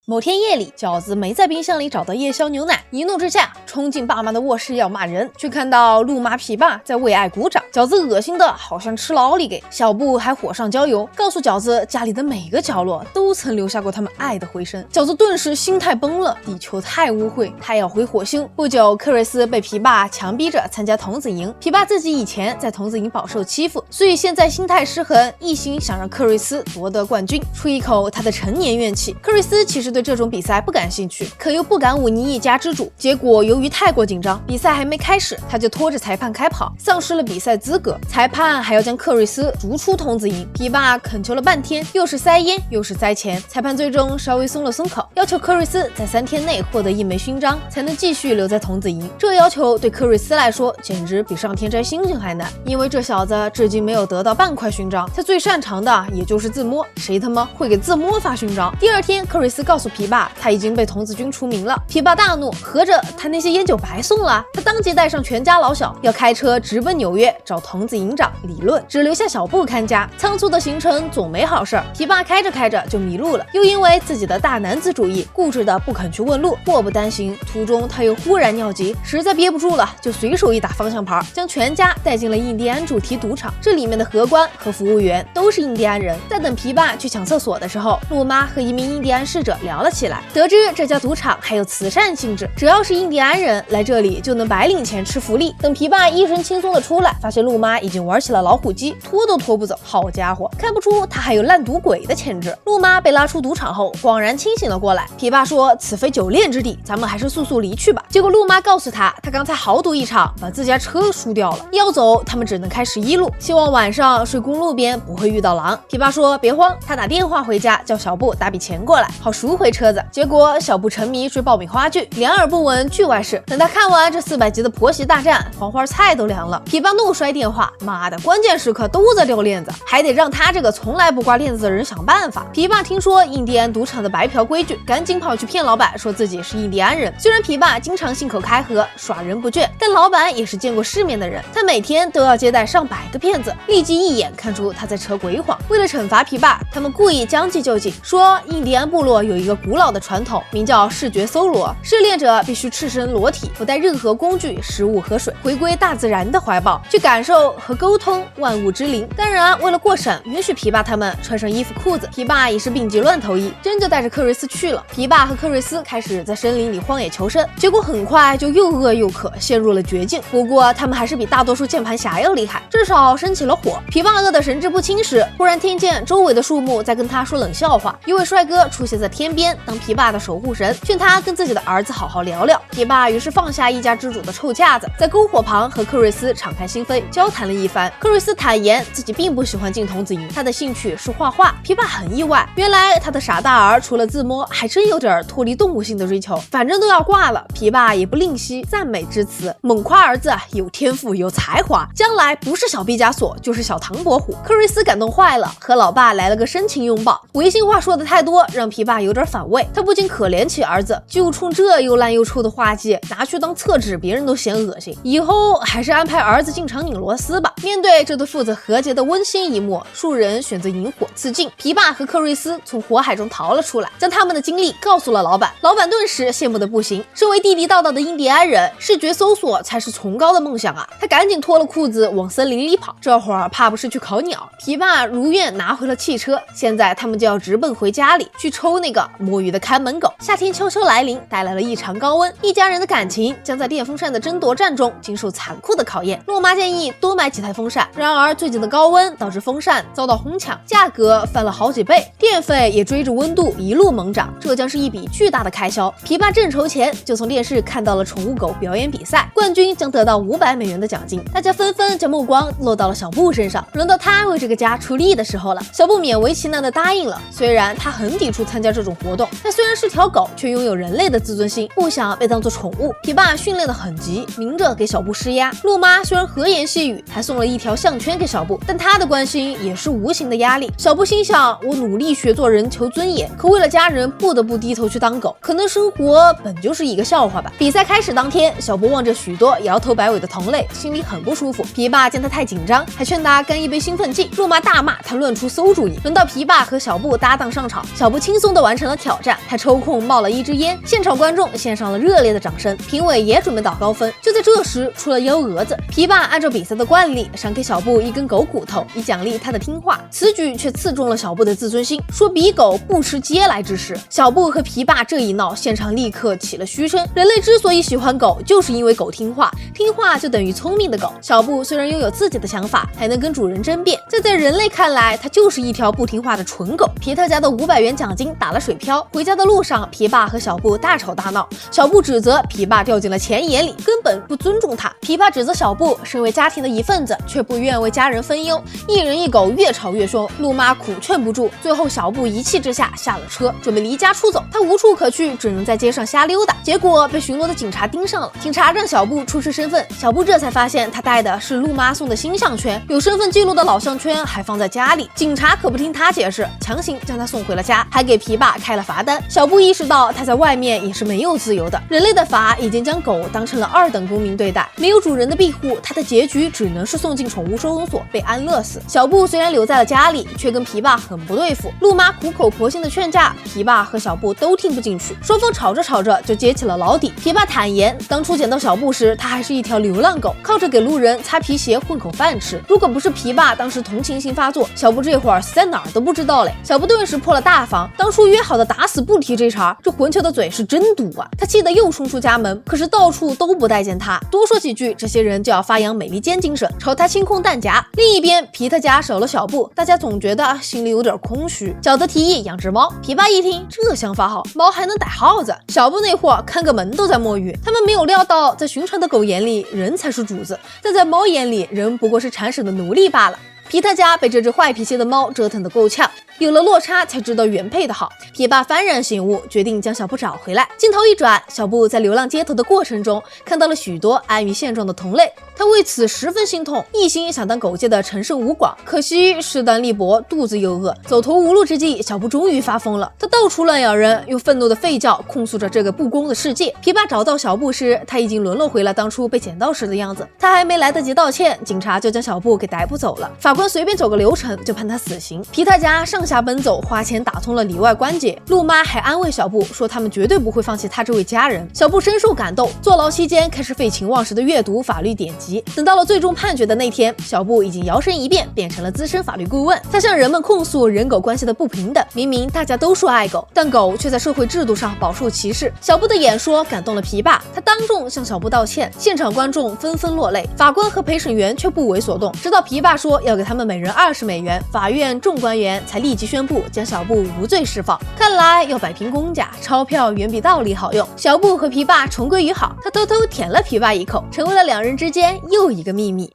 某天夜里，饺子没在冰箱里找到夜宵牛奶，一怒之下冲进爸妈的卧室要骂人，却看到陆妈皮爸在为爱鼓掌，饺子恶心的好像吃老李给。小布还火上浇油，告诉饺子家里的每个角落都曾留下过他们爱的回声。饺子顿时心态崩了，地球太污秽，他要回火星。不久，克瑞斯被皮爸强逼着参加童子营，皮爸自己以前在童子营饱受欺负，所以现在心态失衡，一心想让克瑞斯夺得冠军，出一口他的陈年怨气。克瑞斯其实对这种比赛不感兴趣，可又不敢忤逆一家之主，结果由于太过紧张，比赛还没开始，他就拖着裁判开跑，丧失了比赛资格。裁判还要将克瑞斯逐出童子营，皮爸恳求了半天，又是塞烟又是塞钱，裁判最终稍微松了松口，要求克瑞斯在3天内获得1枚勋章，才能继续留在童子营。这要求对克瑞斯来说简直比上天摘星星还难，因为这小子至今没有得到半块勋章，他最擅长的也就是自摸，谁他妈会给自摸发勋章？第二天，克瑞斯告诉皮爸他已经被童子军除名了。皮爸大怒，合着他那些烟酒白送了？他当即带上全家老小，要开车直奔纽约找童子营长理论，只留下小布看家。仓促的行程总没好事儿，皮爸开着开着就迷路了，又因为自己的大男子主义，固执的不肯去问路。祸不单行，途中他又忽然尿急，实在憋不住了，就随手一打方向盘，将全家带进了印第安主题赌场。这里面的荷官和服务员都是印第安人。在等皮爸去抢厕所的时候，陆妈和一名印第安侍者聊了起来，得知这家赌场还有慈善性质，只要是印第安人来这里就能白领钱吃福利。等皮爸一身轻松的出来，发现陆妈已经玩起了老虎机，拖都拖不走。好家伙，看不出他还有烂赌鬼的潜质。陆妈被拉出赌场后恍然清醒了过来，皮爸说此非久恋之地，咱们还是速速离去吧。结果陆妈告诉他刚才豪赌一场，把自家车输掉了，要走他们只能开11路，希望晚上睡公路边不会遇到狼。皮爸说别慌，他打电话回家叫小布打笔钱过来，好赎回车子。结果小布沉迷追爆米花剧，两耳不闻剧外事。等他看完这400集的婆媳大战，黄花菜都凉了。皮爸怒摔电话，妈的，关键时刻都在掉链子，还得让他这个从来不挂链子的人想办法。皮爸听说印第安赌场的白嫖规矩，赶紧跑去骗老板说自己是印第安人。虽然皮爸经常信口开河耍人不倦，但老板也是见过世面的人，他每天都要接待上百个骗子，立即一眼看出他在扯鬼谎。为了惩罚皮爸，他们故意将计就计，说印第安部落有一个古老的传统，名叫视觉搜罗，试猎者必须赤身裸体，不带任何工具、食物和水，回归大自然的怀抱，去感受和沟通万物之灵。当然，为了过审，允许皮爸他们穿上衣服裤子。皮爸也是病急乱投医，真就带着克瑞斯去了。皮爸和克瑞斯开始在森林里荒野求生，结果很快就又饿又渴，陷入了绝境。不过他们还是比大多数键盘侠要厉害，至少生起了火。皮爸饿得神志不清时，忽然听见周围的树木在跟他说冷笑话。一位帅哥出现在天边当皮爸的守护神，劝他跟自己的儿子好好聊聊。皮爸于是放下一家之主的臭架子，在篝火旁和克瑞斯敞开心扉，交谈了一番。克瑞斯坦言自己并不喜欢进童子营，他的兴趣是画画。皮爸很意外，原来他的傻大儿除了自摸，还真有点脱离动物性的追求。反正都要挂了，皮爸也不吝惜赞美之词，猛夸儿子有天赋有才华，将来不是小毕加索就是小唐伯虎。克瑞斯感动坏了，和老爸来了个深情拥抱。违心话说的太多，让皮爸有点反胃，他不禁可怜起儿子，就冲这又烂又臭的画技拿去当厕纸，别人都嫌恶心。以后还是安排儿子进场拧螺丝吧。面对这对父子和解的温馨一幕，数人选择引火自尽。皮爸和克瑞斯从火海中逃了出来，将他们的经历告诉了老板。老板顿时羡慕的不行，身为地地道道的印第安人，视觉搜索才是崇高的梦想啊！他赶紧脱了裤子往森林里跑，这会儿怕不是去烤鸟。皮爸如愿拿回了汽车，现在他们就要直奔回家里去抽那个摸鱼的看门狗。夏天悄悄来临，带来了异常高温，一家人的感情将在电风扇的争夺战中经受残酷的考验。陆妈建议多买几台风扇，然而最近的高温导致风扇遭到哄抢，价格翻了好几倍，电费也追着温度一路猛涨，这将是一笔巨大的开销。皮爸正筹钱，就从电视看到了宠物狗表演比赛，冠军将得到500美元的奖金。大家纷纷将目光落到了小布身上，轮到他为这个家出力的时候了。小布勉为其难的答应了，虽然他很抵触参加这种活动，但虽然是条狗，却拥有人类的自尊心，不想被当作宠物。皮爸训练得很急，明着给小布施压。陆妈虽然和颜细语，还送了一条项圈给小布，但她的关心也是无形的压力。小布心想，我努力学做人求尊严，可为了家人不得不低头去当狗，可能生活本就是一个笑话吧。吧。比赛开始当天，小布望着许多摇头摆尾的同类，心里很不舒服。琵琶见他太紧张，还劝他干一杯兴奋剂。路妈大骂他乱出馊主意。轮到琵琶和小布搭档上场，小布轻松地完成了挑战，还抽空冒了一支烟。现场观众献上了热烈的掌声，评委也准备打高分。就在这时，出了幺蛾子。琵琶按照比赛的惯例，赏给小布一根狗骨头，以奖励他的听话。此举却刺中了小布的自尊心，说比狗不吃嗟来之食。小布和琵琶这一闹，现场立刻起了嘘声。人类之所以喜欢狗，就是因为狗听话，听话就等于聪明的狗。小布虽然拥有自己的想法，还能跟主人争辩，这在人类看来，它就是一条不听话的蠢狗。皮特家的500元奖金打了水漂，回家的路上，琵琶和小布大吵大闹。小布指责琵琶掉进了钱眼里，根本不尊重他。琵琶指责小布身为家庭的一份子，却不愿为家人分忧，一人一狗越吵越凶。陆妈苦劝不住，最后小布一气之下下了车，准备离家出走。他无处可去，只能在街上瞎溜达，结果被巡逻的警察盯上了。警察让小布出示身份，小布这才发现他带的是陆妈送的新项圈，有身份记录的老项圈还放在家里。警察可不听他解释，强行将他送回了家，还给琵琶开了罚单。小布意识到他在外面也是没有自由的，人类的法已经将狗当成了2等公民对待，没有主人的庇护，他的结局只能是送进宠物收容所被安乐死。小布虽然留在了家里，却跟琵琶很不对付。陆妈苦口婆心的劝架，琵琶和小布都听不进去，双方吵着吵着就揭起了老底。琵琶坦言，当初捡到小布时，他还是一条流浪狗，靠着给路人擦皮鞋混口饭吃。如果不是琵琶当时同情心发作，小布这会儿死在哪儿都不知道嘞。小布顿时破了大防，当初约好的打死不提这茬，这混球的嘴是真毒啊！他气得又冲出家门，可是到处都不待见他，多说几句，这些人就要发扬美利坚精神，朝他清空弹夹。另一边，皮特家少了小布，大家总觉得心里有点空虚。饺子提议养只猫，琵琶一听这想法好，猫还能逮耗子。小布那货看个门都在摸鱼，他们没有料到，在寻常的狗眼里，人才是主子，但在猫眼里，人不过是铲屎的奴隶罢了。皮特家被这只坏脾气的猫折腾得够呛，有了落差才知道原配的好。琵琶幡然醒悟，决定将小布找回来。镜头一转，小布在流浪街头的过程中，看到了许多安于现状的同类，他为此十分心痛，一心想当狗界的陈胜吴广，可惜势单力薄，肚子又饿，走投无路之际，小布终于发疯了，他到处乱咬人，用愤怒的吠叫控诉着这个不公的世界。琵琶找到小布时，他已经沦落回了当初被捡到时的样子，他还没来得及道歉，警察就将小布给逮捕走了。法官随便走个流程就判他死刑。皮特家上下奔走，花钱打通了里外关节。陆妈还安慰小布说，他们绝对不会放弃他这位家人。小布深受感动，坐牢期间开始废寝忘食的阅读法律典籍。等到了最终判决的那天，小布已经摇身一变，变成了资深法律顾问。他向人们控诉人狗关系的不平等，明明大家都说爱狗，但狗却在社会制度上饱受歧视。小布的演说感动了琵琶，他当众向小布道歉，现场观众纷纷落泪。法官和陪审员却不为所动，直到琵琶说要给他们每人20美元，法院众官员才立即宣布将小布无罪释放。看来要摆平公家，钞票远比道理好用。小布和琵琶重归于好，他偷偷舔了琵琶一口，成为了2人之间又一个秘密。